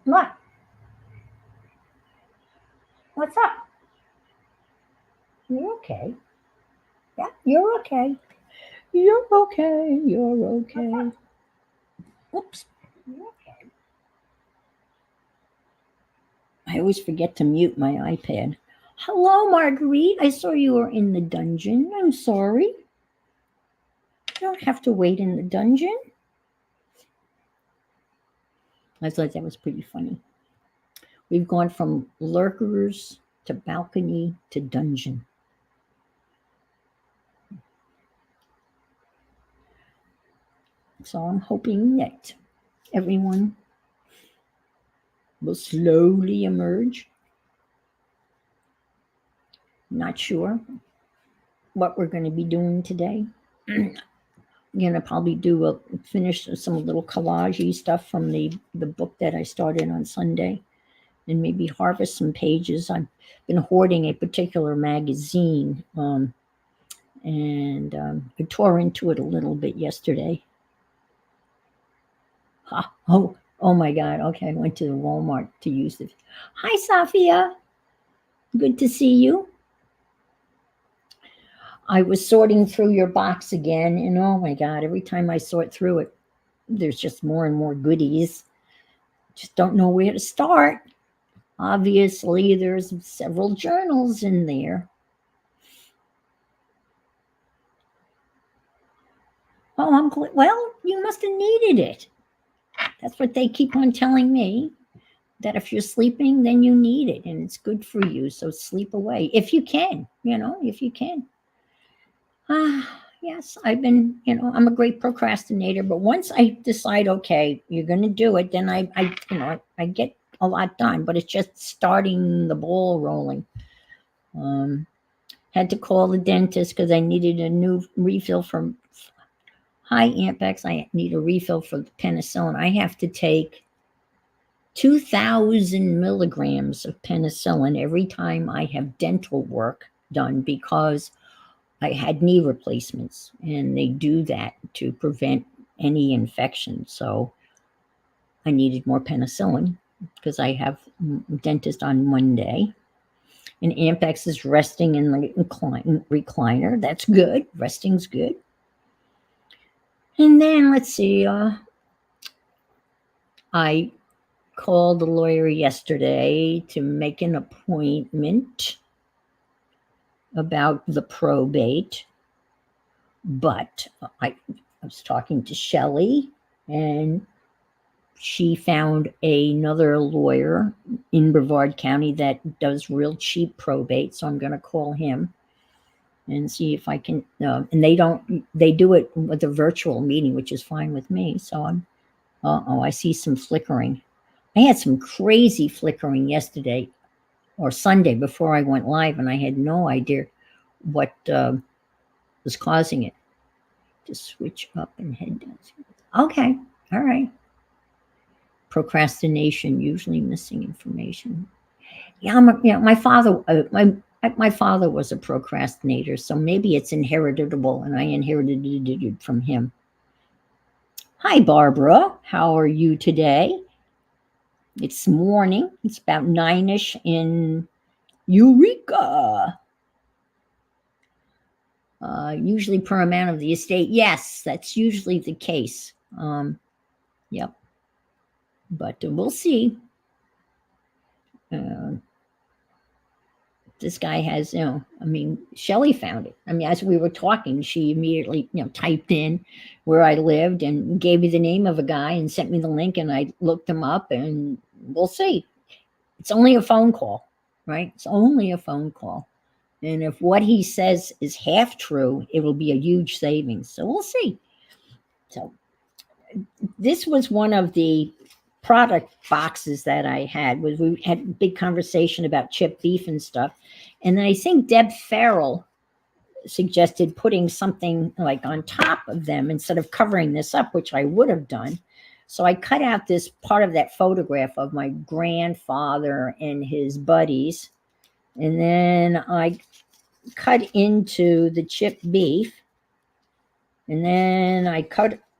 What? What's up? You're okay. Yeah, you're okay. You're okay. You're okay. Oops. You're okay. I always forget to mute my iPad. Hello, Marguerite. I saw you were in the dungeon. I'm sorry. You don't have to wait in the dungeon. I thought that was pretty funny. We've gone from lurkers to balcony to dungeon. So I'm hoping that everyone will slowly emerge. Not sure what we're going to be doing today. I'm going to probably finish some little collage stuff from the book that I started on Sunday, and maybe harvest some pages. I've been hoarding a particular magazine, and I tore into it a little bit yesterday. Oh my God. Okay, I went to the Walmart to use it. Hi, Safia. Good to see you. I was sorting through your box again, and oh my God, every time I sort through it, there's just more and more goodies. Just don't know where to start. Obviously, there's several journals in there. Oh, well, you must have needed it. That's what they keep on telling me, that if you're sleeping, then you need it and it's good for you. So sleep away if you can, if you can. Yes, I'm a great procrastinator, but once I decide, okay, you're going to do it, then I get a lot done, but it's just starting the ball rolling. Had to call the dentist because I needed a new refill from Hi Ampex. I need a refill for the penicillin. I have to take 2,000 milligrams of penicillin every time I have dental work done because I had knee replacements, and they do that to prevent any infection. So I needed more penicillin because I have a dentist on Monday. And Ampex is resting in the recliner. That's good. Resting's good. And then let's see. I called the lawyer yesterday to make an appointment about the probate, but I was talking to Shelley, and she found another lawyer in Brevard County that does real cheap probate, so I'm going to call him and see if I can. And they do it with a virtual meeting, which is fine with me. So I see some flickering. I had some crazy flickering yesterday or Sunday before I went live, and I had no idea what was causing it. Just switch up and head down. Okay, all right. Procrastination, usually missing information. Yeah, my father. My father was a procrastinator, so maybe it's inheritable, and I inherited it from him. Hi, Barbara. How are you today? It's morning. It's about 9-ish in Eureka. Usually per amount of the estate. Yes, that's usually the case. Yep. But we'll see. This guy has, Shelley found it. As we were talking, she immediately, typed in where I lived and gave me the name of a guy and sent me the link, and I looked him up, and we'll see. It's only a phone call, right? It's only a phone call. And if what he says is half true, it will be a huge savings. So we'll see. So this was one of the product boxes that I had. We had a big conversation about chipped beef and stuff. And then I think Deb Farrell suggested putting something like on top of them instead of covering this up, which I would have done. So I cut out this part of that photograph of my grandfather and his buddies. And then I cut into the chipped beef. And then I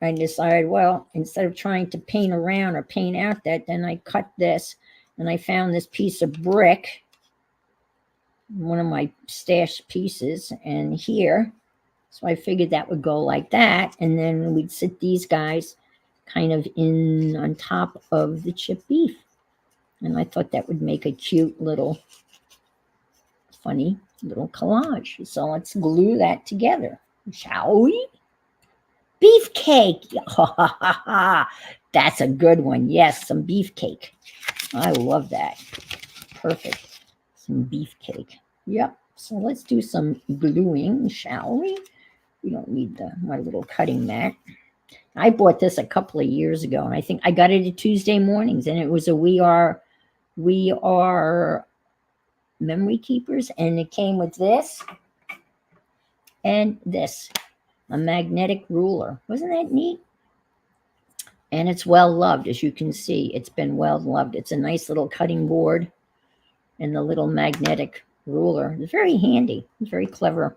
I decided, well, instead of trying to paint around or paint out that, then I cut this and I found this piece of brick, one of my stashed pieces, and here. So I figured that would go like that. And then we'd sit these guys kind of in on top of the chipped beef. And I thought that would make a cute little, funny little collage. So let's glue that together, shall we? Beefcake. That's a good one. Yes, some beefcake. I love that. Perfect. Some beefcake. Yep. So let's do some gluing, shall we? We don't need my little cutting mat. I bought this a couple of years ago, and I think I got it at Tuesday Mornings, and it was a We Are Memory Keepers, and it came with this and this, a magnetic ruler. Wasn't that neat? And it's well loved, as you can see. It's been well loved. It's a nice little cutting board, and the little magnetic ruler. It's very handy. It's very clever.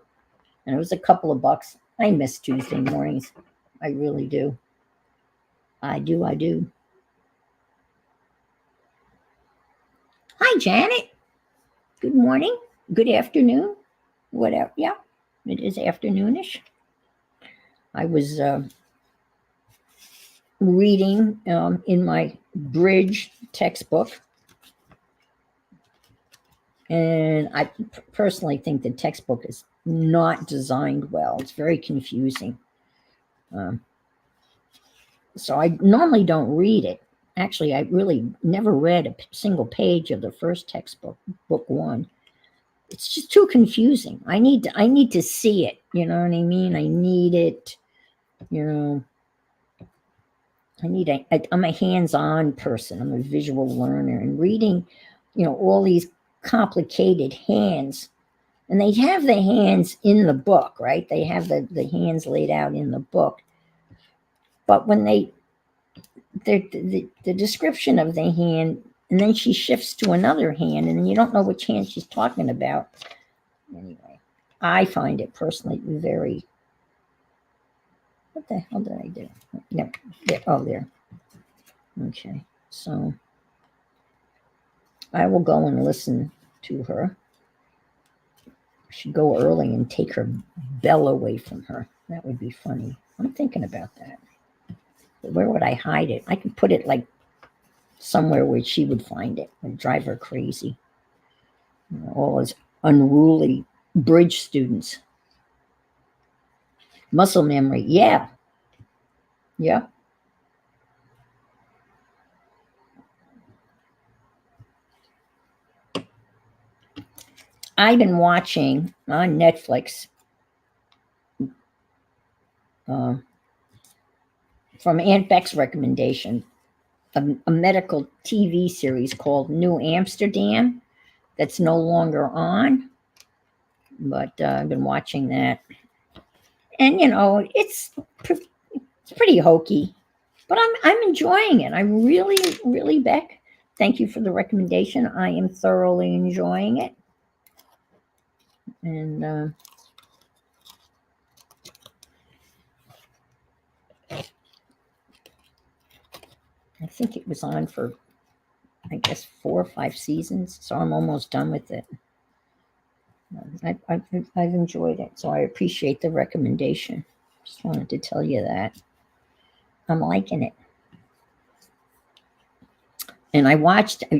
And it was a couple of bucks. I miss Tuesday Mornings. I really do. I do. Hi, Janet. Good morning. Good afternoon. Whatever. Yeah, it is afternoonish. I was reading in my bridge textbook. And I personally think the textbook is not designed well. It's very confusing. So I normally don't read it. Actually, I really never read a single page of the first textbook, book one. It's just too confusing. I need to see it. You know what I mean? I need it. You know, I'm a hands-on person. I'm a visual learner, and reading, all these complicated hands, and they have the hands in the book, right? They have the hands laid out in the book. But when the description of the hand, and then she shifts to another hand, and then you don't know which hand she's talking about. Anyway, I find it personally very. What the hell did I do? No, there. Oh, there. Okay, so I will go and listen to her. I should go early and take her bell away from her. That would be funny. I'm thinking about that. But where would I hide it? I could put it like somewhere where she would find it and drive her crazy. All those unruly bridge students. Muscle memory. Yeah. I've been watching on Netflix from Aunt Beck's recommendation, a medical TV series called New Amsterdam that's no longer on, but I've been watching that. And, it's pretty hokey, but I'm enjoying it. I really, Beck, thank you for the recommendation. I am thoroughly enjoying it. And I think it was on for, I guess, 4 or 5 seasons. So I'm almost done with it. I've enjoyed it. So I appreciate the recommendation. Just wanted to tell you that. I'm liking it. And I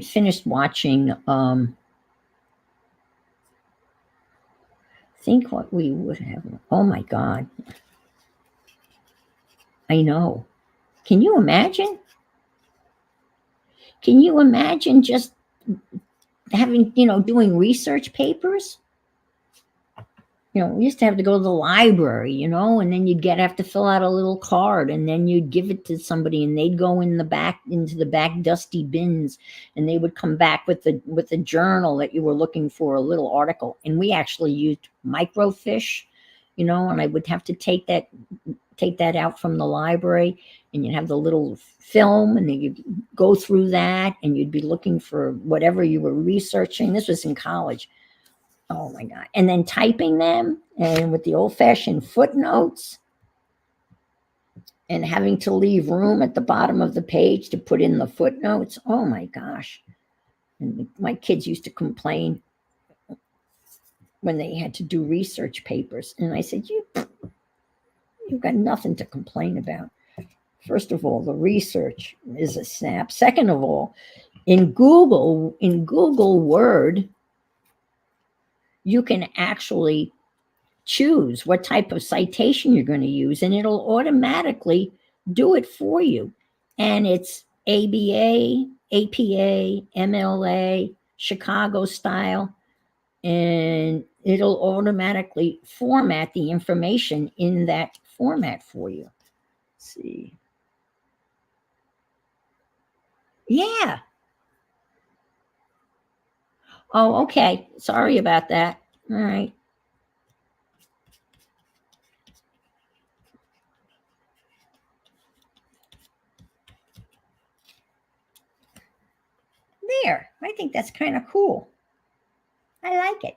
finished watching, think what we would have. Oh my God. I know. Can you imagine? Can you imagine just having, doing research papers? We used to have to go to the library, and then you'd have to fill out a little card, and then you'd give it to somebody, and they'd go into the back dusty bins, and they would come back with the journal that you were looking for, a little article. And we actually used microfiche, and I would have to take that out from the library, and you'd have the little film, and then you'd go through that, and you'd be looking for whatever you were researching. This was in college. Oh my God. And then typing them, and with the old-fashioned footnotes. and having to leave room at the bottom of the page to put in the footnotes. Oh my gosh. And my kids used to complain when they had to do research papers. And I said, you've got nothing to complain about. First of all, the research is a snap. Second of all, in Google Word, you can actually choose what type of citation you're going to use, and it'll automatically do it for you. And it's ABA, APA, MLA, Chicago style, and it'll automatically format the information in that format for you. Let's see. Yeah. Oh, okay. Sorry about that. All right. There. I think that's kind of cool. I like it.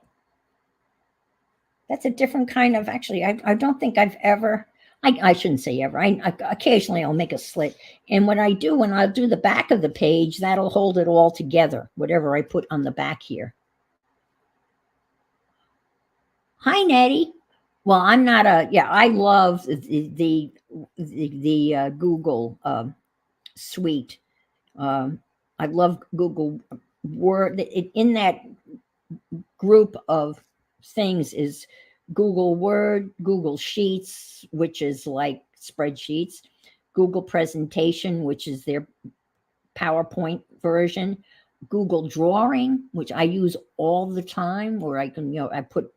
That's a different kind of, actually, I don't think I've ever, I shouldn't say ever. I occasionally I'll make a slit. And what I do when I'll do the back of the page, that'll hold it all together, whatever I put on the back here. Hi, Nettie. Well, I'm not I love the Google suite. I love Google Word. In that group of things is Google Word, Google Sheets, which is like spreadsheets, Google Presentation, which is their PowerPoint version, Google Drawing, which I use all the time, where I can, I put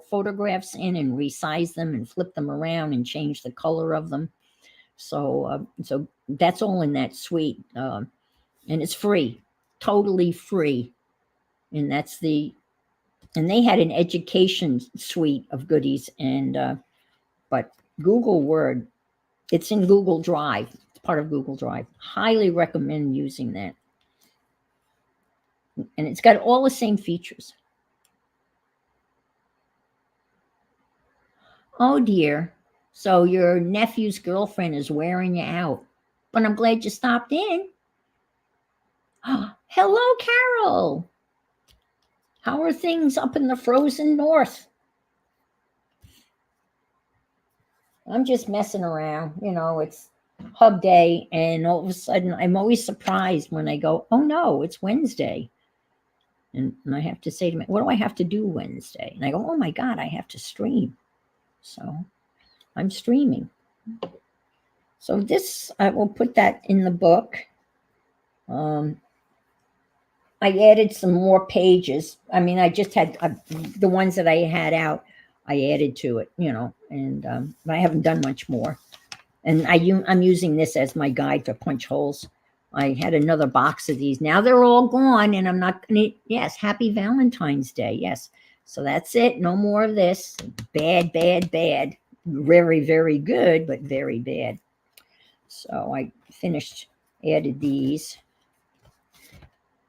photographs in and resize them and flip them around and change the color of them. So that's all in that suite, and it's free, totally free. And and they had an education suite of goodies, and but Google Word, it's in Google Drive. It's part of Google Drive. Highly recommend using that. And it's got all the same features. Oh dear. So your nephew's girlfriend is wearing you out. But I'm glad you stopped in. Oh, hello, Carol. How are things up in the frozen north? I'm just messing around. It's hub day, and all of a sudden I'm always surprised when I go, oh no, it's Wednesday. And I have to say to me, what do I have to do Wednesday? And I go, oh my God, I have to stream. So I'm streaming. So this, I will put that in the book. I added some more pages. I mean, I just had the ones that I had out, I added to it, and I haven't done much more. And I'm using this as my guide for punch holes. I had another box of these. Now they're all gone, and I'm not going to, yes, happy Valentine's Day. Yes. So that's it. No more of this. Bad, bad, bad. Very, very good, but very bad. So I finished, added these.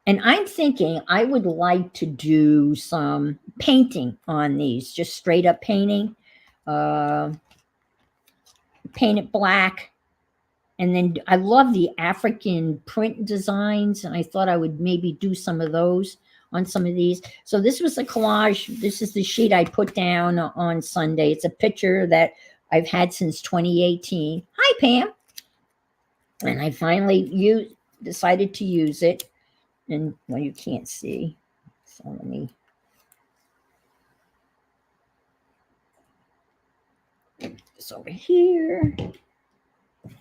And I'm thinking I would like to do some painting on these, just straight up painting. Paint it black. And then I love the African print designs, and I thought I would maybe do some of those on some of these. So this was a collage. This is the sheet I put down on Sunday. It's a picture that I've had since 2018. Hi, Pam. And I finally decided to use it. And well, you can't see. So let me. This over here.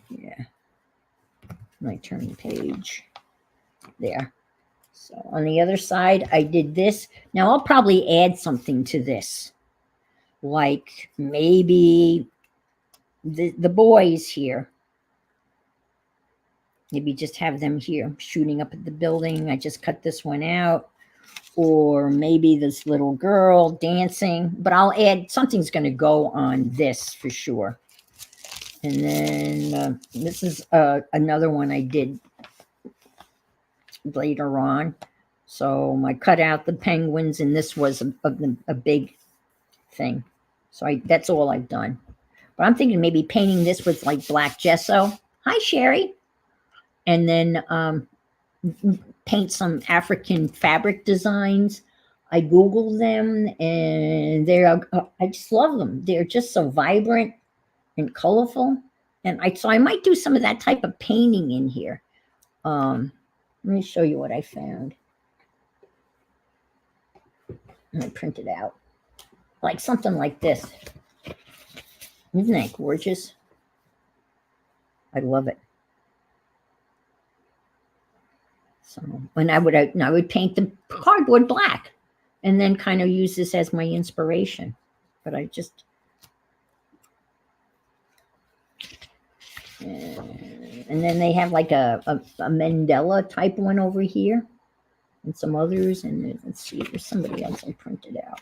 Yeah. My turn page. There. So on the other side, I did this. Now I'll probably add something to this. Like maybe the boys here. Maybe just have them here shooting up at the building. I just cut this one out. Or maybe this little girl dancing. But I'll add, something's going to go on this for sure. And then this is another one I did later on. So I cut out the penguins, and this was a big thing. So that's all I've done. But I'm thinking maybe painting this with like black gesso. Hi, Sherry. And then paint some African fabric designs. I Googled them and I just love them. They're just so vibrant and colorful. And so I might do some of that type of painting in here. Let me show you what I found. And I printed out like something like this. Isn't that gorgeous? I love it. So when I would paint the cardboard black and then kind of use this as my inspiration. But I just and then they have like a Mandela type one over here and some others. And let's see, there's somebody else I printed out.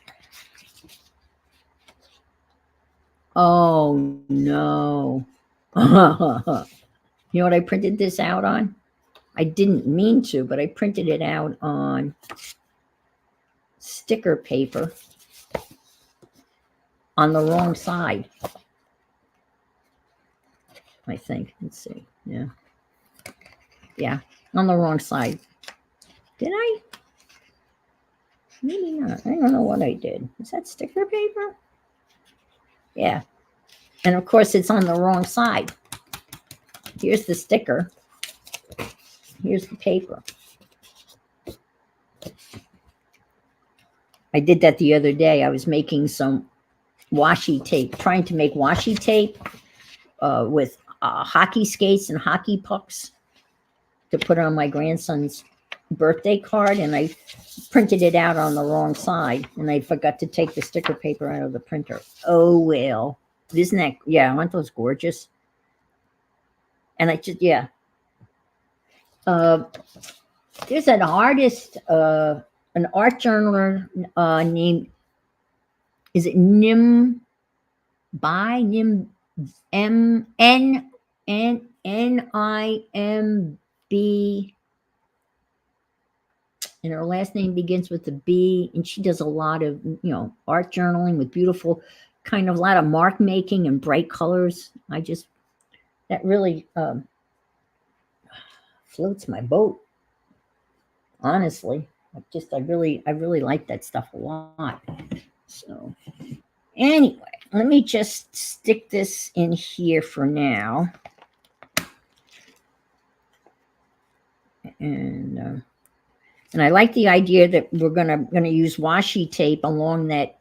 Oh no. You know what I printed this out on? I didn't mean to, but I printed it out on sticker paper on the wrong side. I think. Let's see. Yeah. Yeah, on the wrong side. Did I? Maybe not. I don't know what I did. Is that sticker paper? Yeah. And of course, it's on the wrong side. Here's the sticker. Here's the paper. I did that the other day. I was making some washi tape, trying to make washi tape with hockey skates and hockey pucks to put on my grandson's birthday card, and I printed it out on the wrong side, and I forgot to take the sticker paper out of the printer. Oh well, isn't that? Yeah, aren't those gorgeous? And I just there's an artist, an art journaler named, is it Nim M N N N I M B, and her last name begins with the B, and she does a lot of art journaling with beautiful kind of a lot of mark making and bright colors. That really floats my boat, honestly. I really like that stuff a lot. So anyway, let me just stick this in here for now. And I like the idea that we're gonna use washi tape along that.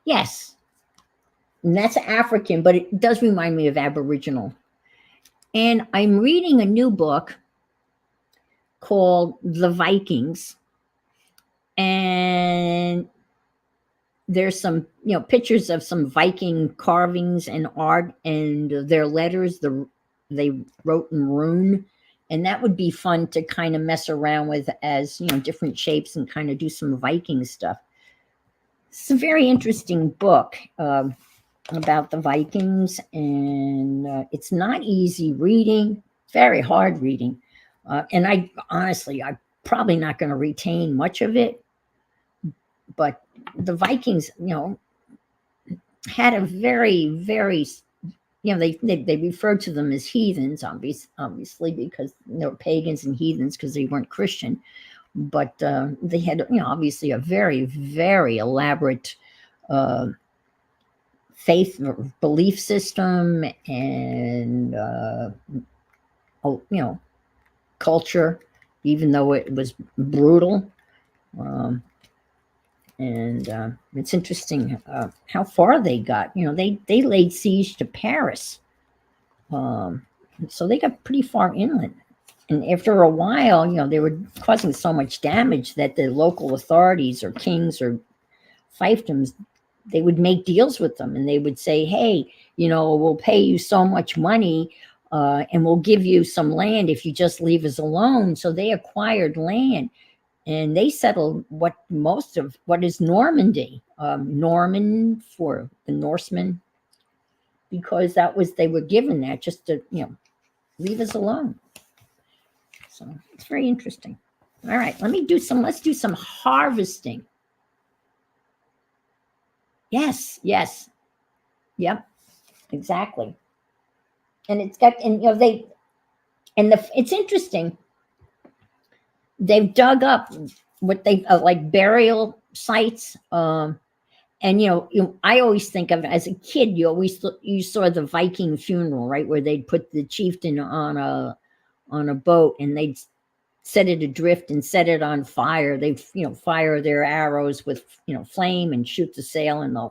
Yes, and that's African, but it does remind me of Aboriginal. And I'm reading a new book called The Vikings, and there's some pictures of some Viking carvings and art and their letters they wrote in rune, and that would be fun to kind of mess around with as different shapes and kind of do some Viking stuff. It's a very interesting book about the Vikings, and it's not easy reading, very hard reading, and I'm probably not going to retain much of it, but the Vikings had a very, very, they referred to them as heathens, obviously because they were pagans and heathens because they weren't Christian, but they had obviously a very, very elaborate faith or belief system and culture, even though it was brutal. And it's interesting how far they got. They laid siege to Paris, so they got pretty far inland. And after a while, they were causing so much damage that the local authorities or kings or fiefdoms, they would make deals with them, and they would say, hey, we'll pay you so much money and we'll give you some land if you just leave us alone. So they acquired land, and they settled what is Normandy, Norman for the Norsemen, because they were given that just to leave us alone. So it's very interesting. All right, let's do some harvesting. Yes. Yep, exactly. And it's got, and it's interesting. They've dug up what they like burial sites. And I always think of, as a kid, you saw the Viking funeral, right, where they'd put the chieftain on a boat and they'd set it adrift and set it on fire. They fire their arrows with flame and shoot the sail, and the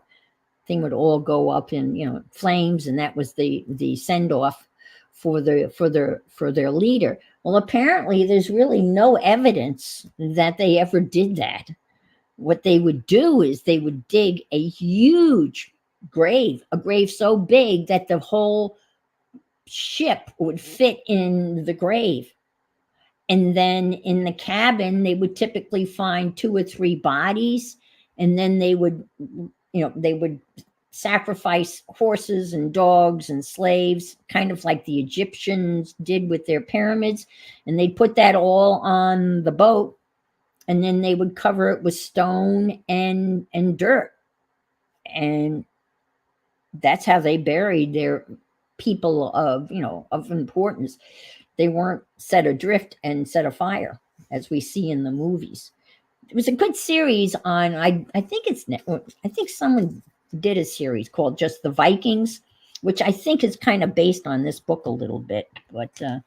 thing would all go up in flames, and that was the send off for their leader. Well, apparently there's really no evidence that they ever did that. What they would do is they would dig a huge grave, a grave so big that the whole ship would fit in the grave. And then in the cabin, they would typically find 2 or 3 bodies, and then they would sacrifice horses and dogs and slaves, kind of like the Egyptians did with their pyramids. And they'd put that all on the boat, and then they would cover it with stone and dirt. And that's how they buried their people of importance. They weren't set adrift and set afire, as we see in the movies. It was a good series on, I think someone did a series called just The Vikings, which I think is kind of based on this book a little bit. But and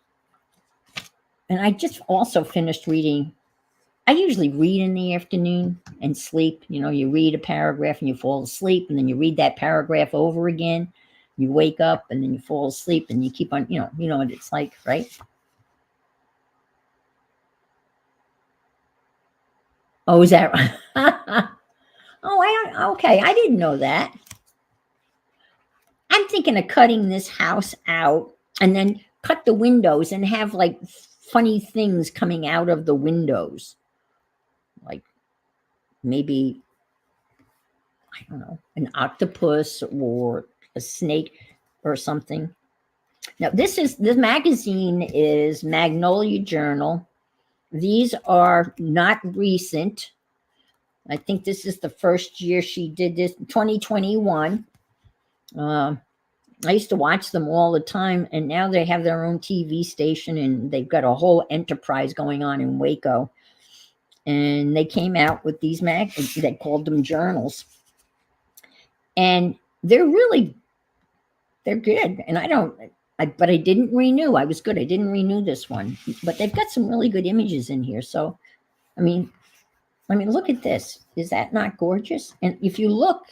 I just also finished reading. I usually read in the afternoon and sleep. You read a paragraph and you fall asleep, and then you read that paragraph over again. You wake up and then you fall asleep, and you keep on, you know what it's like, right? Oh, is that right? Okay. I didn't know that. I'm thinking of cutting this house out and then cut the windows and have like funny things coming out of the windows. Like maybe, I don't know, an octopus or a snake or something. Now, this magazine is Magnolia Journal. These are not recent. I think this is the first year she did this, 2021. I used to watch them all the time, and now they have their own TV station, and they've got a whole enterprise going on in Waco. And they came out with these they called them journals. And they're good. And but I didn't renew. I was good. I didn't renew this one, but they've got some really good images in here. So, I mean, look at this. Is that not gorgeous? And if you look,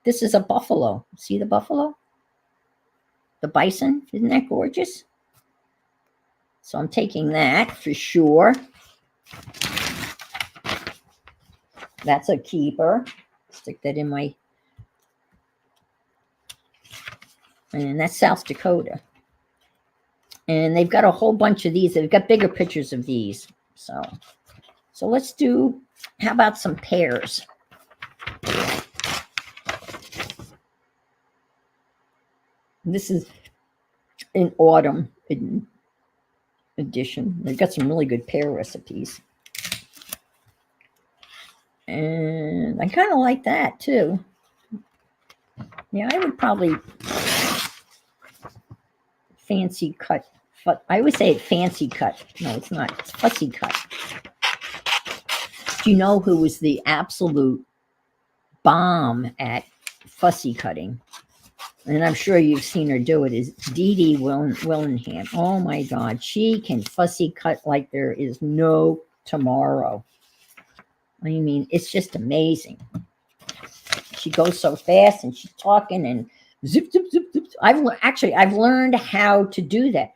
this is a buffalo. See the buffalo? The bison? Isn't that gorgeous? So I'm taking that for sure. That's a keeper. Stick that in my... And that's South Dakota. And they've got a whole bunch of these. They've got bigger pictures of these. So let's do, how about some pears? This is in autumn edition. They've got some really good pear recipes. And I kind of like that too. Yeah, I would probably fancy cut. I would say fancy cut. No, it's not. It's fussy cut. Do you know who was the absolute bomb at fussy cutting? And I'm sure you've seen her do it, is Dee Dee Willingham. Oh my God, she can fussy cut like there is no tomorrow. I mean, it's just amazing. She goes so fast, and she's talking and zip, zip, zip, zip. I've learned how to do that.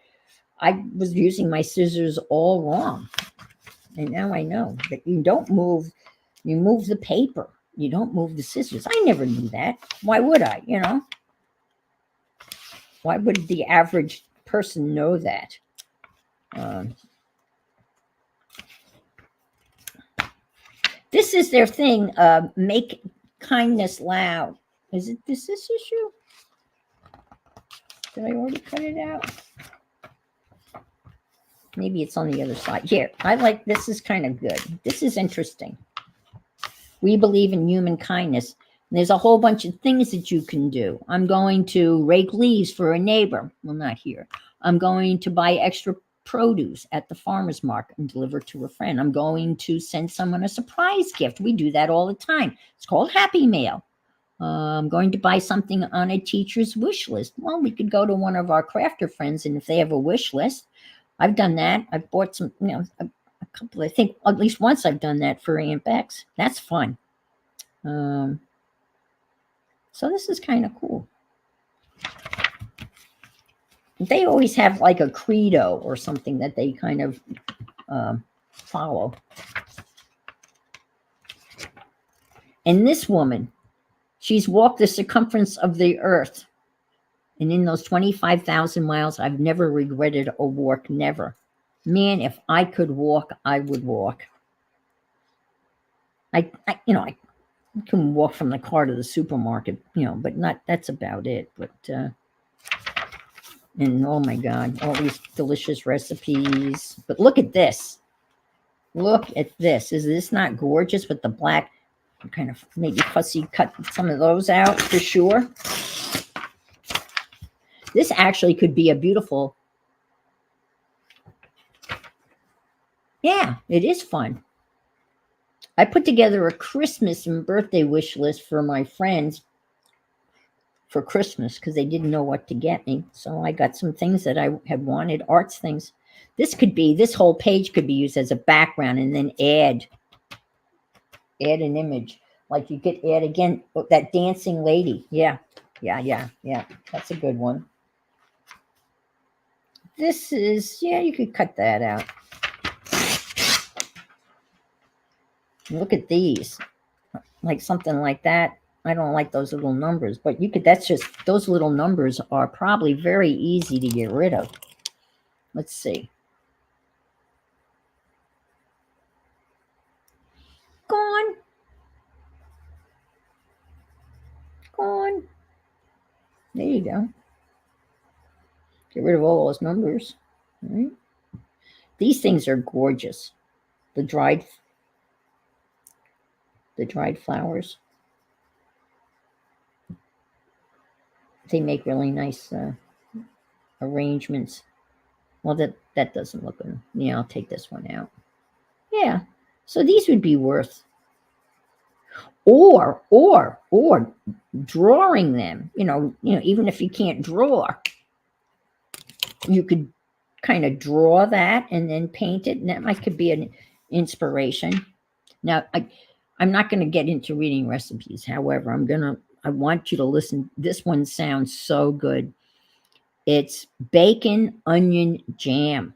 I was using my scissors all wrong. And now I know that you don't move, you move the paper. You don't move the scissors. I never knew that. Why would I, Why would the average person know that? This is their thing, make kindness loud. Is it this issue? Did I already cut it out? Maybe it's on the other side. Here, this is kind of good. This is interesting. We believe in human kindness. There's a whole bunch of things that you can do. I'm going to rake leaves for a neighbor. Well, not here. I'm going to buy extra produce at the farmer's market and deliver to a friend. I'm going to send someone a surprise gift. We do that all the time. It's called Happy Mail. I'm going to buy something on a teacher's wish list. Well, we could go to one of our crafter friends, and if they have a wish list, I've done that. I've bought some, a couple. I think at least once I've done that for Aunt Bex. That's fun. So this is kind of cool. They always have like a credo or something that they kind of follow. And this woman, she's walked the circumference of the earth. And in those 25,000 miles, I've never regretted a walk, never. Man, if I could walk, I would walk. I can walk from the car to the supermarket, but that's about it. But, and oh my God, all these delicious recipes. But look at this. Look at this. Is this not gorgeous with the black? Kind of maybe fussy cut some of those out for sure. This actually could be a beautiful. Yeah, it is fun. I put together a Christmas and birthday wish list for my friends for Christmas because they didn't know what to get me. So I got some things that I had wanted, arts things. This whole page could be used as a background and then add an image. Like you could add again, that dancing lady. Yeah. That's a good one. This is, you could cut that out. Look at these, like something like that. I don't like those little numbers, but those little numbers are probably very easy to get rid of. Let's see. Gone. There you go. Get rid of all those numbers. All right. These things are gorgeous. The dried flowers. They make really nice arrangements. Well, that doesn't look good. Yeah, I'll take this one out. Yeah. So these would be worth. Or drawing them. Even if you can't draw, you could kind of draw that and then paint it, and that could be an inspiration. Now, I'm not going to get into reading recipes. However, I want you to listen. This one sounds so good. It's bacon onion jam.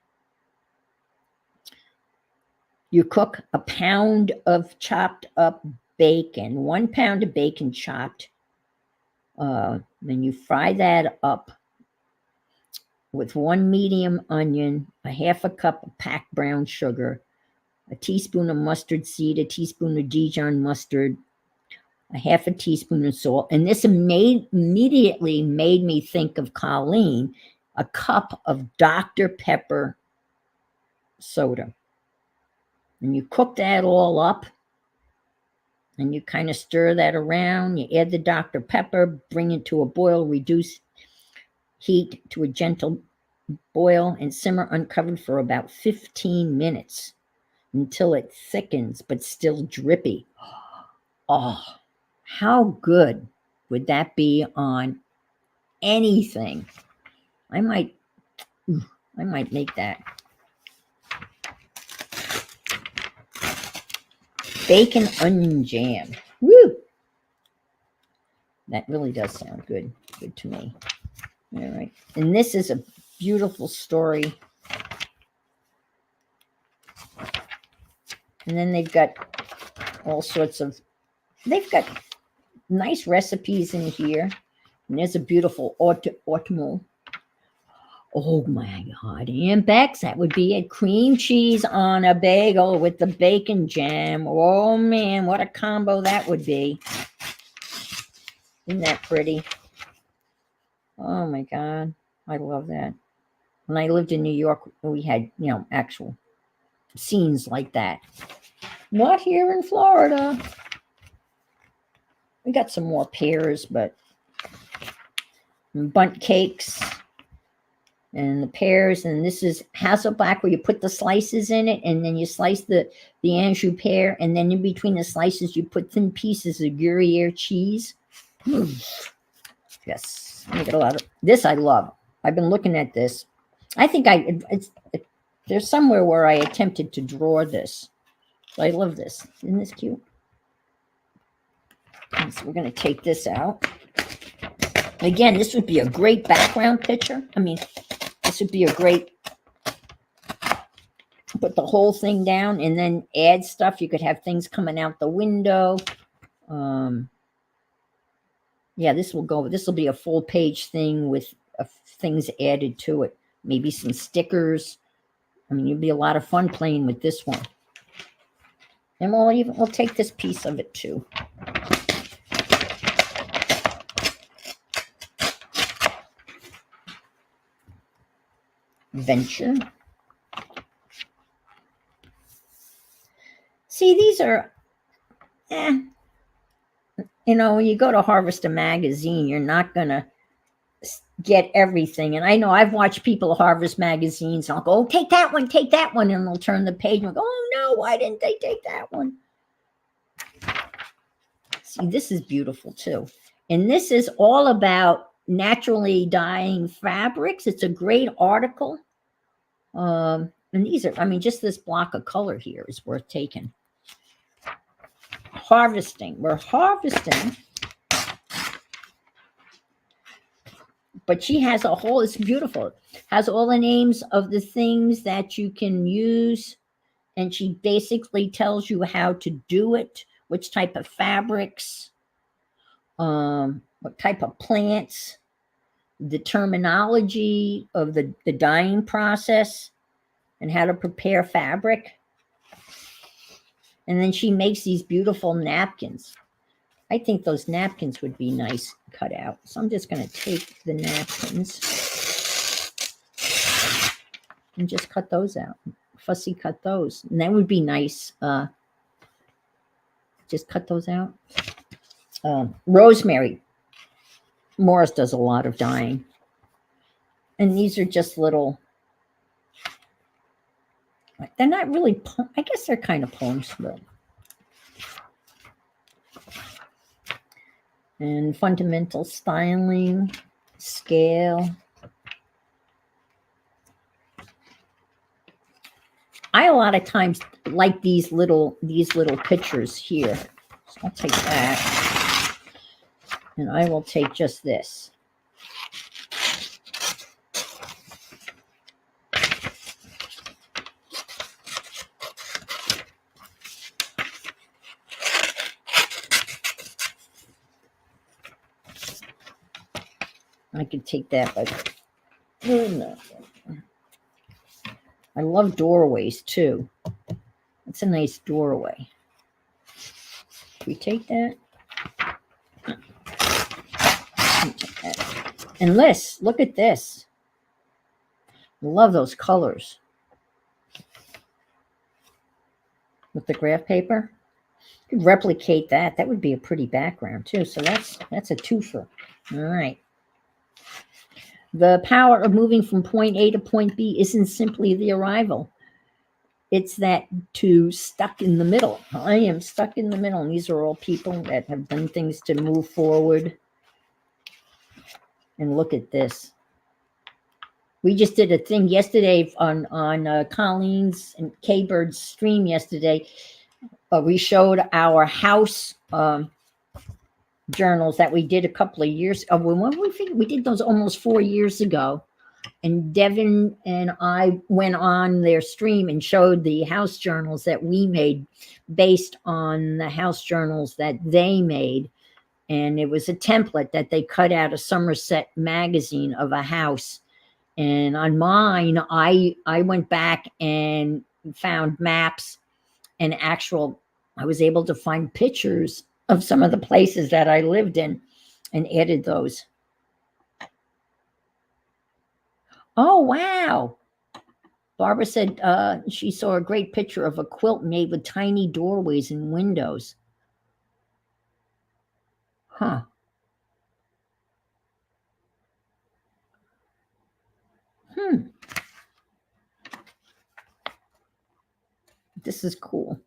You cook a pound of chopped up bacon, 1 pound of bacon chopped. Then you fry that up with 1 medium onion, a half a cup of packed brown sugar, a teaspoon of mustard seed, a teaspoon of Dijon mustard, a half a teaspoon of salt. And this immediately made me think of Colleen, a cup of Dr. Pepper soda. And you cook that all up, and you kind of stir that around. You add the Dr. Pepper, bring it to a boil, reduce heat to a gentle boil, and simmer uncovered for about 15 minutes until it thickens but still drippy. Oh, how good would that be on anything? I might make that. Bacon onion jam. Woo! That really does sound good to me. All right. And this is a beautiful story. And then they've got all sorts of, they've got nice recipes in here. And there's a beautiful autumnal. Oh my God, Aunt Bex, that would be a cream cheese on a bagel with the bacon jam. Oh man, what a combo that would be. Isn't that pretty? Oh my God, I love that. When I lived in New York, we had, actual scenes like that. Not here in Florida. We got some more pears, but bundt cakes and the pears. And this is Hasselback, where you put the slices in it, and then you slice the Anjou pear, and then in between the slices you put thin pieces of Gruyere cheese. Yes, I get a lot of this. I love. I've been looking at this. I think there's somewhere where I attempted to draw this. I love this. Isn't this cute? So we're going to take this out. Again, this would be a great background picture. I mean, this would be a great, put the whole thing down and then add stuff. You could have things coming out the window. Yeah, this will be a full page thing with things added to it. Maybe some stickers. I mean, it'd be a lot of fun playing with this one. And we'll take this piece of it too. Venture. See, these are, when you go to Harvester Magazine, you're not going to get everything. And I know I've watched people harvest magazines, and I'll go, oh, take that one, and they'll turn the page and go, oh no, why didn't they take that one? See, this is beautiful too. And this is all about naturally dyeing fabrics. It's a great article. And these are, I mean, just this block of color here is worth taking. Harvesting. We're harvesting. But she has a whole, it's beautiful. Has all the names of the things that you can use. And she basically tells you how to do it, which type of fabrics, what type of plants, the terminology of the dyeing process, and how to prepare fabric. And then she makes these beautiful napkins. I think those napkins would be nice cut out. So I'm just going to take the napkins and just cut those out. Fussy cut those. And that would be nice. Just cut those out. Rosemary. Morris does a lot of dyeing. And these are just little, they're not really, I guess they're kind of poems, but. And fundamental styling, scale. I a lot of times like these little pictures here. So I'll take that. And I will take just this. I could take that, but no. I love doorways too. It's a nice doorway. We take that. And this, look at this. I love those colors. With the graph paper. You could replicate that. That would be a pretty background too. So that's a twofer. All right. The power of moving from point A to point B isn't simply the arrival. It's that stuck in the middle. I am stuck in the middle. And these are all people that have done things to move forward. And look at this. We just did a thing yesterday on Colleen's and K-Bird's stream yesterday. We showed our house journals that we did a couple of years ago. We did those almost 4 years ago. And Devin and I went on their stream and showed the house journals that we made based on the house journals that they made. And it was a template that they cut out of Somerset magazine of a house. And on mine, I went back and found maps and I was able to find pictures of some of the places that I lived in and added those. Oh, wow. Barbara said she saw a great picture of a quilt made with tiny doorways and windows. Huh. Hmm. This is cool.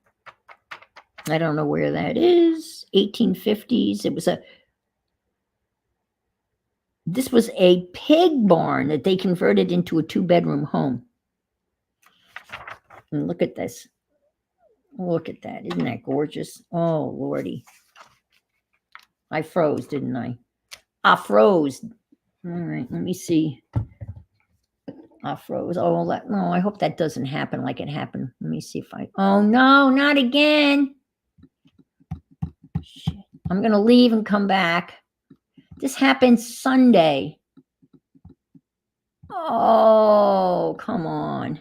I don't know where that is. 1850s. This was a pig barn that they converted into a 2-bedroom home. And look at this. Look at that. Isn't that gorgeous? Oh, Lordy. I froze, didn't I? I froze. All right, let me see. I froze. Oh, no, I hope that doesn't happen like it happened. Let me see if oh, no, not again. Shit. I'm going to leave and come back. This happened Sunday. Oh, come on.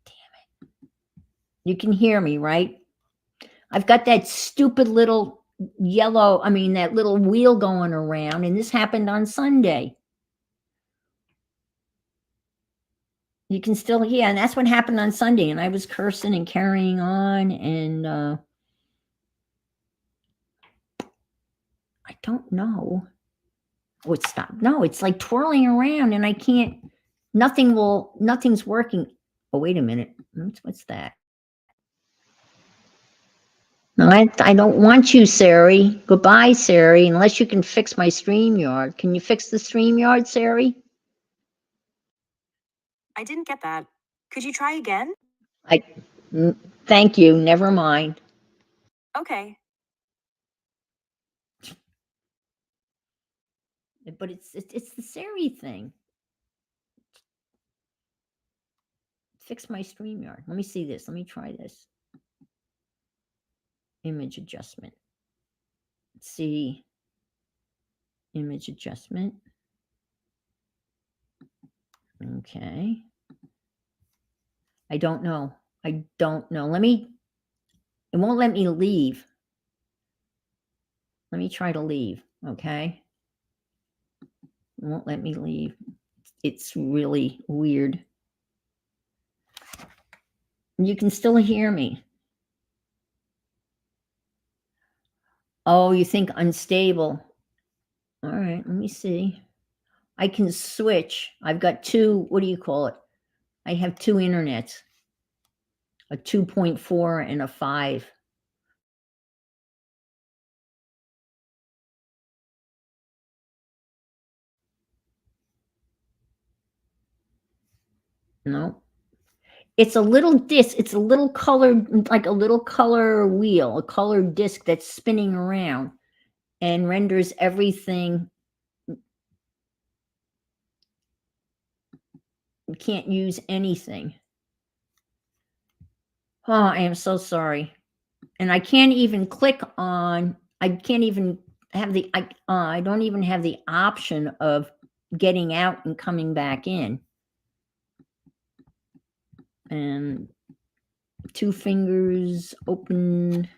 Damn it. You can hear me, right? I've got that stupid little that little wheel going around, and this happened on Sunday. You can still hear, and that's what happened on Sunday. And I was cursing and carrying on, and I don't know. Oh, it stopped. No, it's like twirling around, and I can't. Nothing's working. Oh, wait a minute. What's that? No, I don't want you, Sari. Goodbye, Sari, unless you can fix my StreamYard. Can you fix the StreamYard, Sari? I didn't get that. Could you try again? I thank you. Never mind. Okay. But it's the Sari thing. Fix my StreamYard. Let me see this. Let me try this. Image adjustment. Let's see. Image adjustment. Okay. I don't know. I don't know. It won't let me leave. Let me try to leave. Okay. It won't let me leave. It's really weird. You can still hear me. Oh, you think unstable. All right, let me see. I can switch. I've got two, what do you call it? I have two internets, a 2.4 and a 5. No. It's a little disc. It's a little colored, like a little color wheel, a colored disc that's spinning around and renders everything. You can't use anything. Oh, I am so sorry. And I can't even click on, I can't even have I don't even have the option of getting out and coming back in. And 2 fingers open.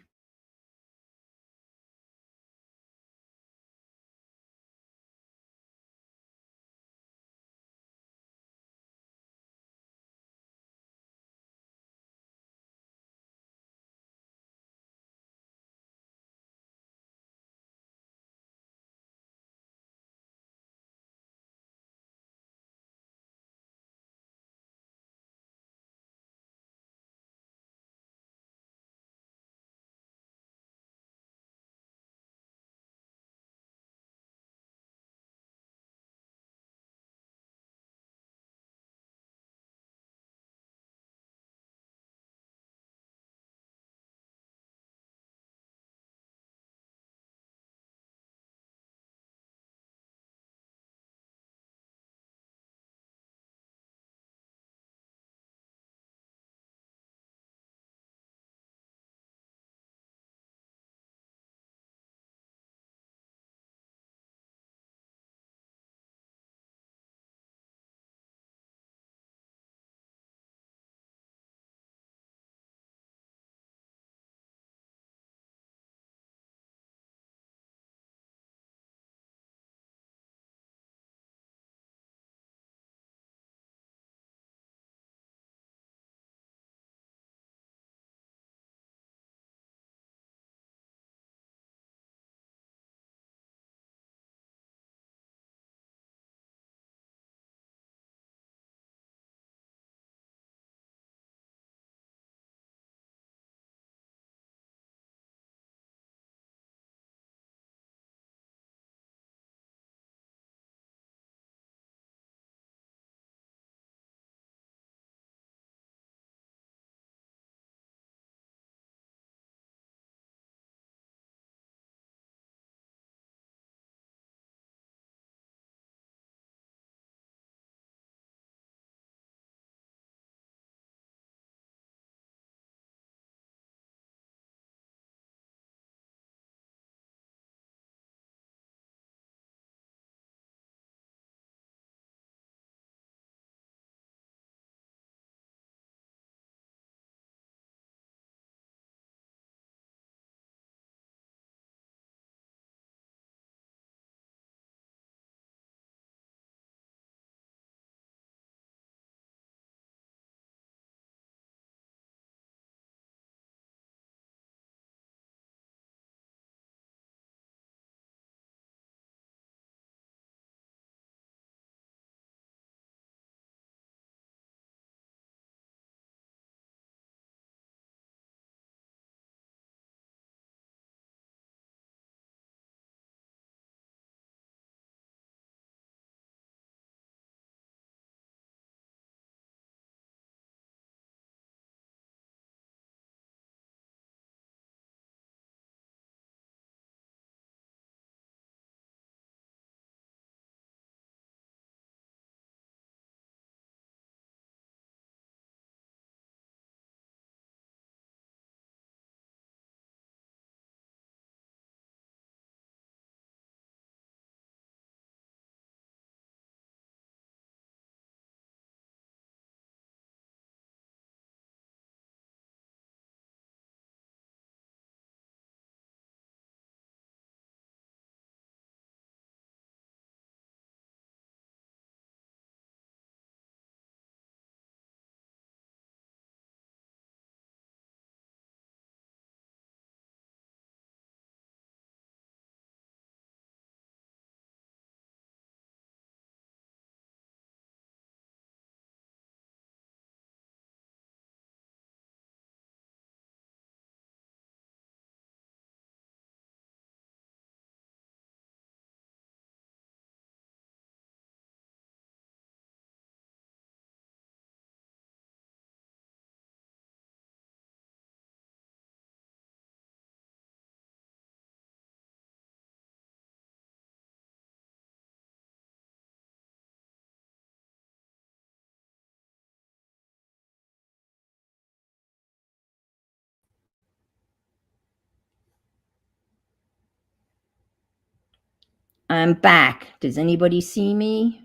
I'm back. Does anybody see me?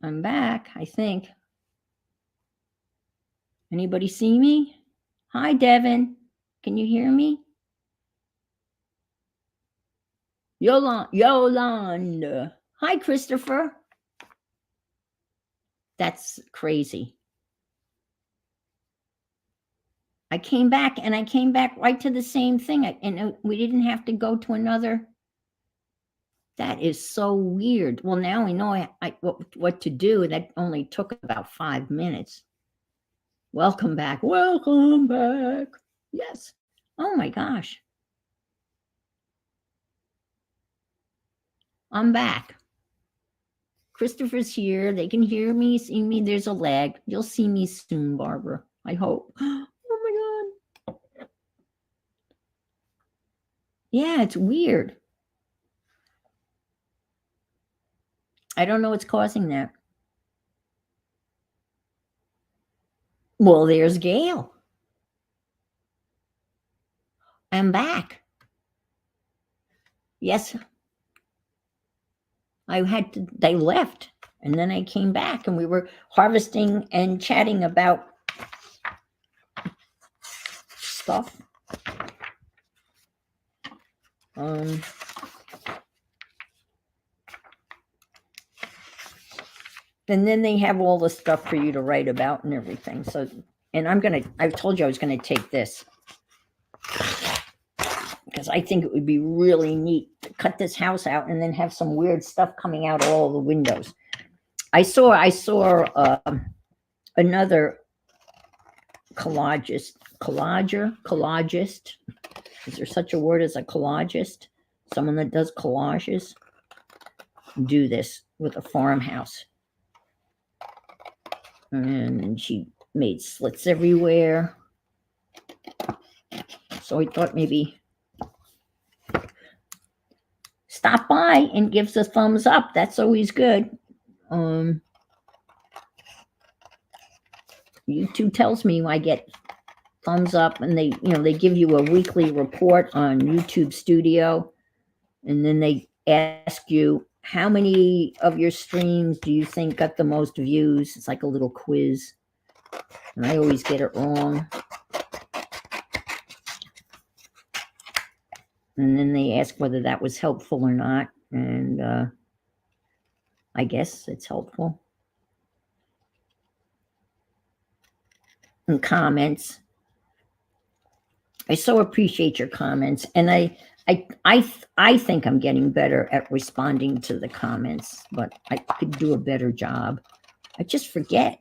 I'm back, I think. Anybody see me? Hi, Devin. Can you hear me? Yolanda. Hi, Christopher. That's crazy. I came back and I came back right to the same thing. And we didn't have to go to another. That is so weird. Well, now we know what to do. That only took about 5 minutes. Welcome back. Welcome back. Yes. Oh my gosh. I'm back. Christopher's here. They can hear me, see me. There's a lag. You'll see me soon, Barbara. I hope. Oh my God. Yeah, it's weird. I don't know what's causing that. Well, there's Gail. I'm back. Yes. They left, and then I came back and we were harvesting and chatting about stuff. And then they have all the stuff for you to write about and everything. So, and I told you I was going to take this because I think it would be really neat to cut this house out and then have some weird stuff coming out all the windows. I saw another collagist. Is there such a word as a collagist? Someone that does collages? Do this with a farmhouse. And she made slits everywhere. So I thought maybe stop by and gives a thumbs up. That's always good. YouTube tells me I get thumbs up, and they give you a weekly report on YouTube Studio, and then they ask you how many of your streams do you think got the most views. It's like a little quiz, and I always get it wrong. And then they ask whether that was helpful or not, and I guess it's helpful. And comments. I so appreciate your comments, and I think I'm getting better at responding to the comments, but I could do a better job. I just forget.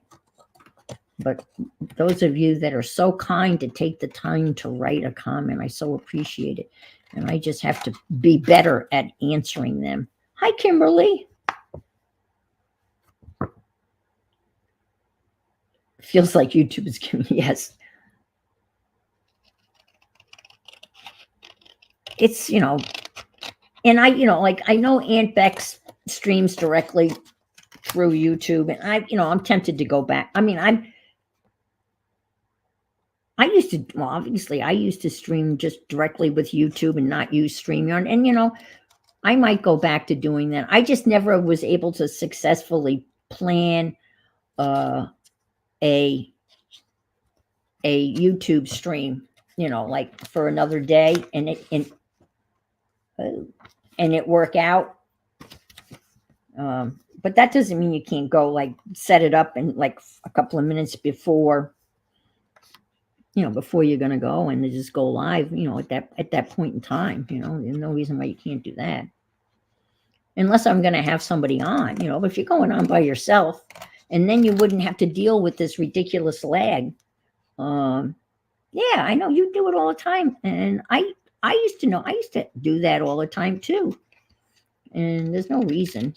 But those of you that are so kind to take the time to write a comment, I so appreciate it. And I just have to be better at answering them. Hi, Kimberly. Feels like YouTube is giving me, yes. It's, and I know Aunt Bex streams directly through YouTube, and I'm tempted to go back. I mean, obviously I used to stream just directly with YouTube and not use StreamYard. And, I might go back to doing that. I just never was able to successfully plan a YouTube stream, like for another day and it work out. But that doesn't mean you can't go like set it up and like a couple of minutes before, before you're going to go and just go live, at that point in time, there's no reason why you can't do that. Unless I'm going to have somebody on, but if you're going on by yourself, and then you wouldn't have to deal with this ridiculous lag. Yeah, I know you do it all the time. And I used to do that all the time too. And there's no reason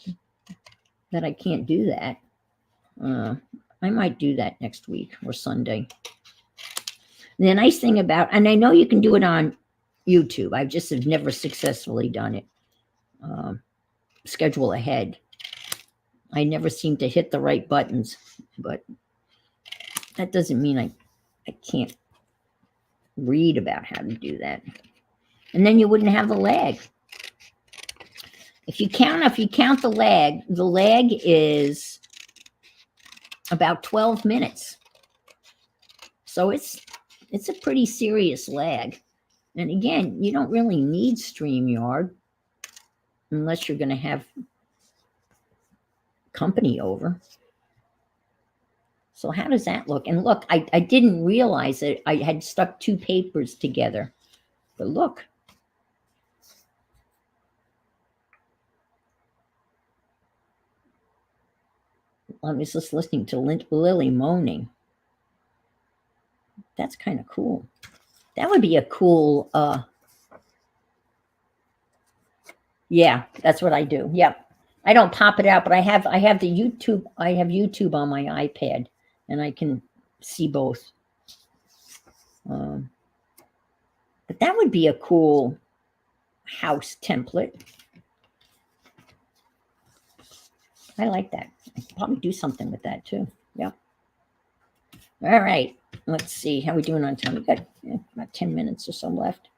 that I can't do that. I might do that next week or Sunday. The nice thing about, and I know you can do it on YouTube. I just have never successfully done it. Schedule ahead. I never seem to hit the right buttons, but that doesn't mean I can't read about how to do that. And then you wouldn't have the lag. If you count the lag is about 12 minutes. So it's a pretty serious lag. And again, you don't really need StreamYard unless you're going to have company over. So how does that look? And look, I didn't realize that I had stuck two papers together. But look. I was just listening to Lily moaning. That's kind of cool. That would be a cool, yeah, that's what I do. Yep. I don't pop it out, but I have the YouTube. I have YouTube on my iPad, and I can see both. But that would be a cool house template. I like that. I could probably do something with that too. Yep. All right. Let's see how we doing on time. We got about 10 minutes or so left.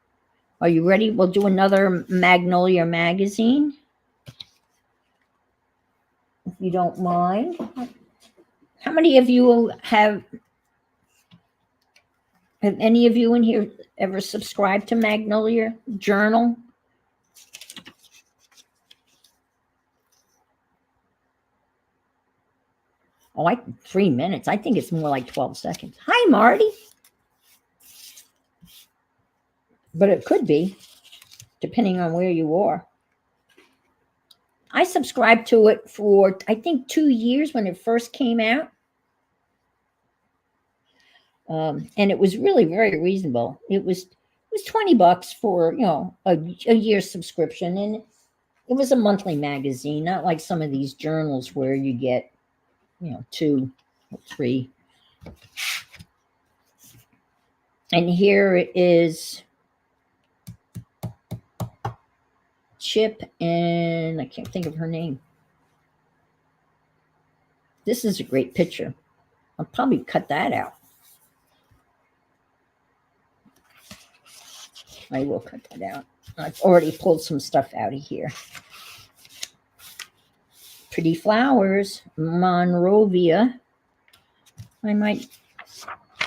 Are you ready? We'll do another Magnolia magazine, if you don't mind. How many of you have any of you in here ever subscribed to Magnolia Journal? Oh, 3 minutes. I think it's more like 12 seconds. Hi, Marty. But it could be, depending on where you are. I subscribed to it for, I think, 2 years when it first came out. And it was really very reasonable. It was $20 for, a year subscription. And it was a monthly magazine, not like some of these journals where you get, 2 or 3. And here is Chip, and I can't think of her name. This is a great picture. I'll probably cut that out. I will cut that out. I've already pulled some stuff out of here. Pretty flowers, Monrovia. I might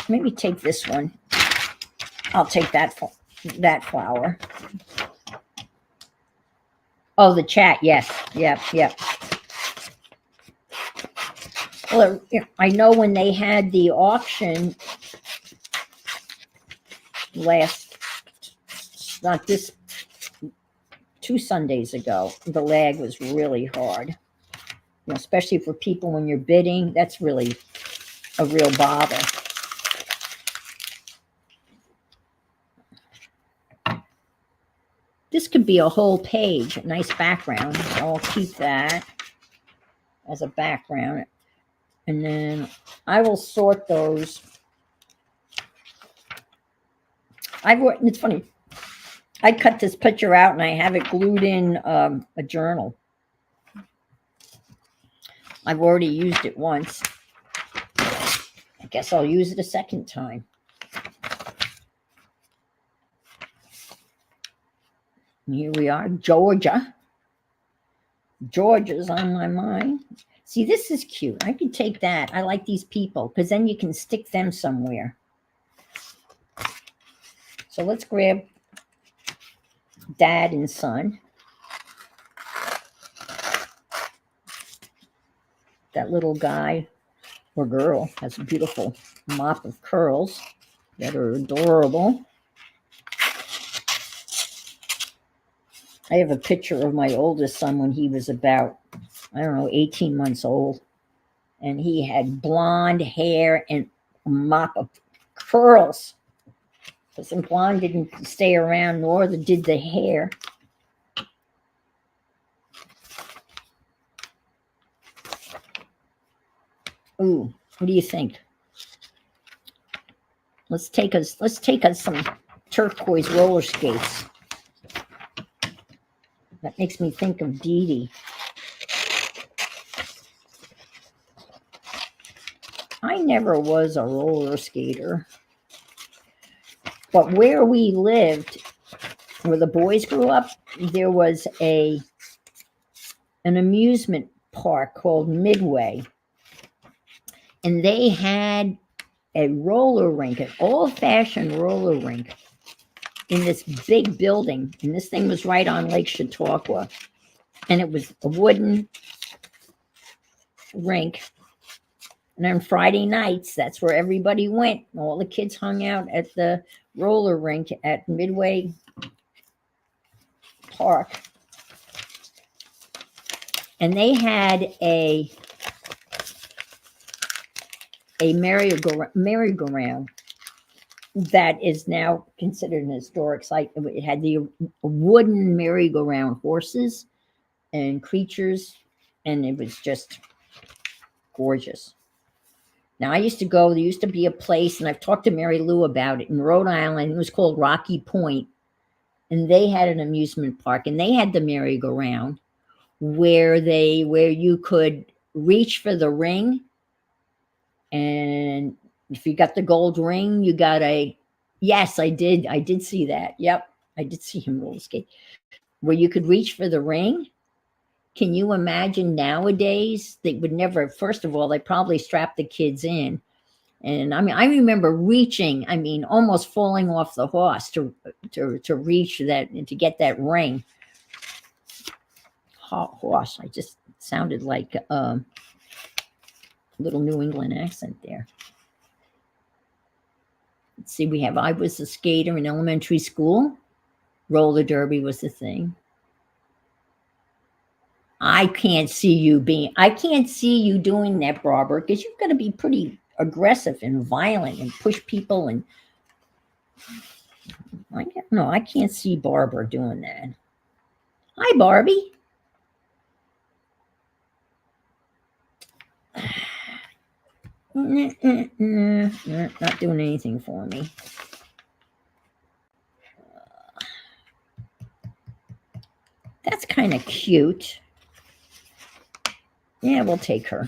maybe take this one. I'll take that flower. Oh, the chat. Yes. Yep. Well, I know when they had the auction not this, 2 Sundays ago, the lag was really hard. Especially for people when you're bidding, that's really a real bother. This could be a whole page, a nice background. I'll keep that as a background. And then I will sort those. It's funny. I cut this picture out and I have it glued in a journal. I've already used it once. I guess I'll use it a second time. Here we are, Georgia. Georgia's on my mind. See, this is cute. I could take that. I like these people because then you can stick them somewhere. So let's grab dad and son. That little guy or girl has a beautiful mop of curls that are adorable. I have a picture of my oldest son when he was about, 18 months old. And he had blonde hair and a mop of curls. Because the blonde didn't stay around, nor did the hair. Ooh, what do you think? Let's take us some turquoise roller skates. That makes me think of Dee Dee. I never was a roller skater. But where we lived, where the boys grew up, there was a an amusement park called Midway, and they had a roller rink, an old-fashioned roller rink in this big building, and this thing was right on Lake Chautauqua, and it was a wooden rink. And on Friday nights, that's where everybody went. All the kids hung out at the roller rink at Midway Park. And they had a merry-go-round that is now considered an historic site. It had the wooden merry-go-round horses and creatures, and it was just gorgeous. Now, I used to go, there used to be a place, and I've talked to Mary Lou about it in Rhode Island. It was called Rocky Point, and they had an amusement park, and they had the merry-go-round where you could reach for the ring, and if you got the gold ring, you got yes, I did see that. Yep, I did see him roller skate, where you could reach for the ring. Can you imagine nowadays? They would never, first of all, they probably strap the kids in. And I mean, I remember reaching, almost falling off the horse to reach that and to get that ring. Horse, I just sounded like a little New England accent there. Let's see, I was a skater in elementary school. Roller derby was the thing. I can't see you doing that, Barbara, because you've got to be pretty aggressive and violent and push people. And I can't see Barbara doing that. Hi, Barbie. Not doing anything for me. That's kind of cute. Yeah, we'll take her.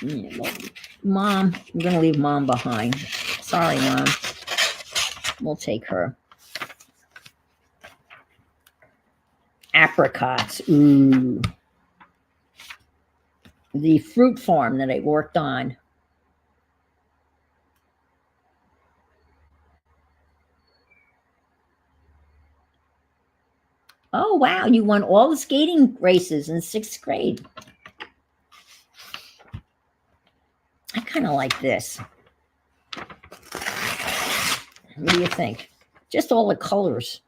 Yeah, well, Mom, I'm going to leave Mom behind. Sorry, Mom. We'll take her. Apricots. Ooh. The fruit farm that I worked on. Oh, wow. You won all the skating races in 6th grade. I kind of like this. What do you think? Just all the colors.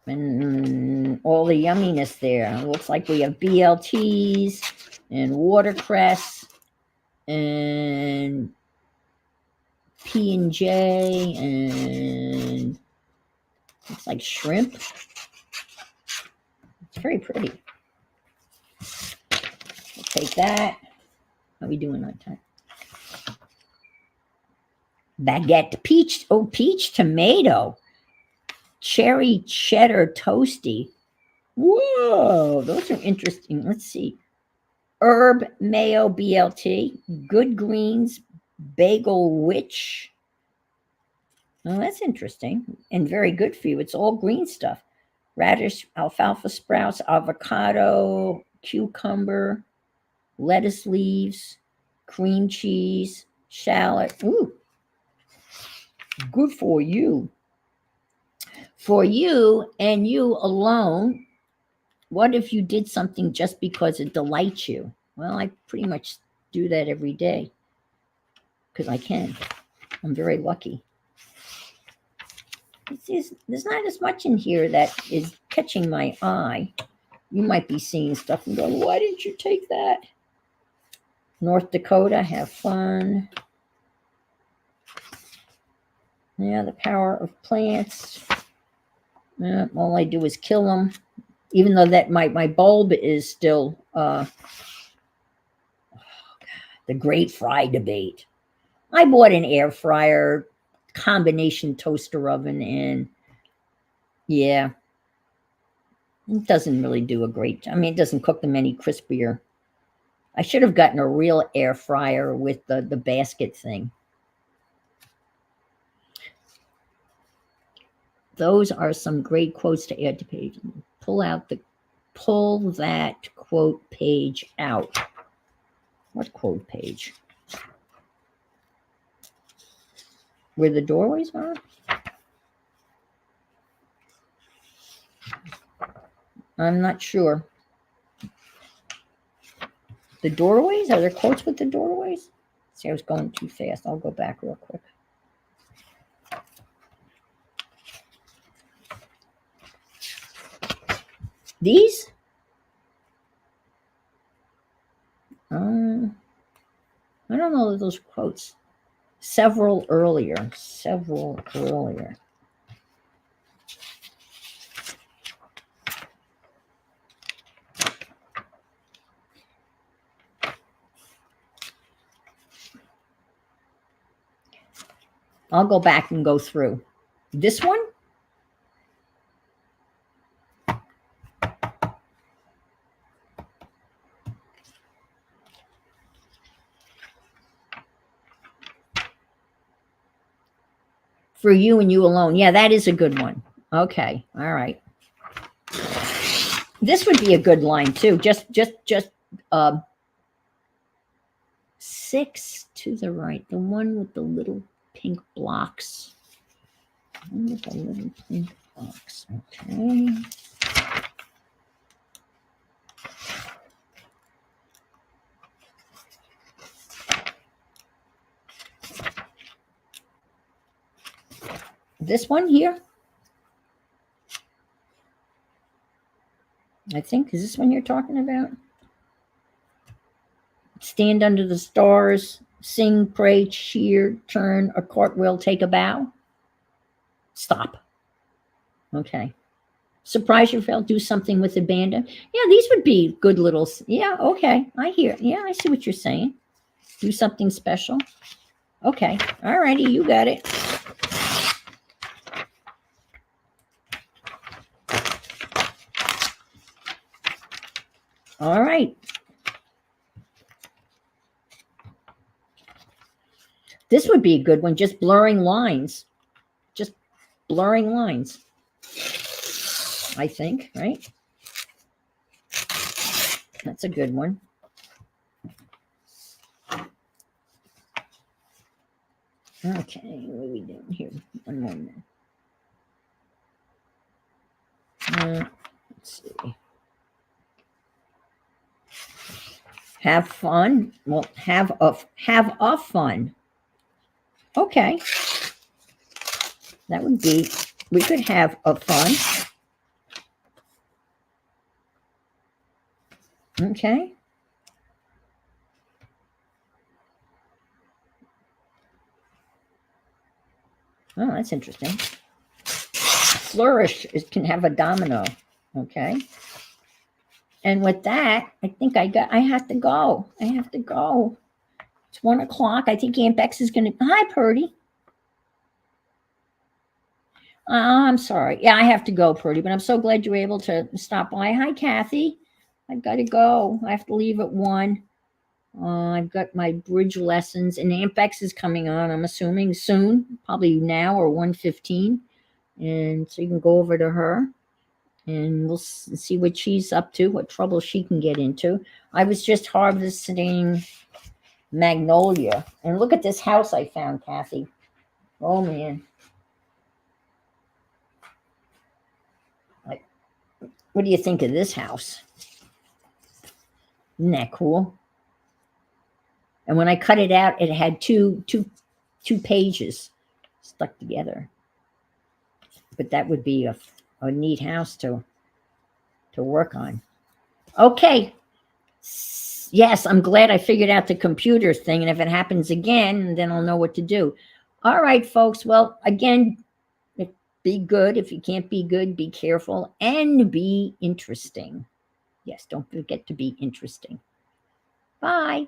And all the yumminess there. It looks like we have BLTs and watercress and P&J and looks like shrimp. It's very pretty. We'll take that. How are we doing on time? Baguette, peach tomato, cherry cheddar toasty. Whoa, those are interesting. Let's see. Herb mayo BLT, good greens, bagel witch. Oh, that's interesting and very good for you. It's all green stuff. Radish, alfalfa sprouts, avocado, cucumber, lettuce leaves, cream cheese, shallot. Ooh, good for you. For you and you alone, what if you did something just because it delights you? Well, I pretty much do that every day because I can. I'm very lucky. There's not as much in here that is catching my eye. You might be seeing stuff and going, why didn't you take that? North Dakota, have fun. Yeah, the power of plants. All I do is kill them, even though that my bulb is still the great fry debate. I bought an air fryer, combination toaster oven, and yeah, it doesn't really do a great job. It doesn't cook them any crispier. I should have gotten a real air fryer with the basket thing. those are some great quotes to add to page. Pull that quote page out. What quote page? Where the doorways are? I'm not sure. The doorways? Are there quotes with the doorways? See, I was going too fast. I'll go back real quick. These? I don't know those quotes. Several earlier. I'll go back and go through. This one? For you and you alone. Yeah, that is a good one. Okay. All right. This would be a good line too. Just 6 to the right. The one with the little pink blocks. The one with the little pink blocks. Okay. This one here. I think, is this one you're talking about? Stand under the stars, sing, pray, cheer, turn, a cartwheel, take a bow. Stop. Okay. Surprise yourself, do something with abandon. Yeah, these would be good little, yeah, okay. I hear, yeah, I see what you're saying. Do something special. Okay. All righty, you got it. All right. This would be a good one, just blurring lines. Just blurring lines. I think, right? That's a good one. Okay, what are we doing here? One more minute. Let's see. Have fun. Well, have a fun. Okay. That would be, we could have a fun. Okay. Oh, that's interesting. Flourish can have a domino. Okay. And with that, I think I have to go. It's 1 o'clock. I think Aunt Bex is going to, hi, Purdy. I'm sorry. Yeah, I have to go, Purdy, but I'm so glad you were able to stop by. Hi, Kathy. I've got to go. I have to leave at 1. I've got my bridge lessons, and Aunt Bex is coming on, I'm assuming, soon, probably now or 1:15. And so you can go over to her, and we'll see what she's up to, what trouble she can get into. I was just harvesting magnolia. And look at this house I found, Kathy. Oh, man. What do you think of this house? Isn't that cool? And when I cut it out, it had two pages stuck together. But that would be a neat house to work on. Okay. Yes, I'm glad I figured out the computer thing. And if it happens again, then I'll know what to do. All right, folks. Well, again, be good. If you can't be good, be careful and be interesting. Yes, don't forget to be interesting. Bye.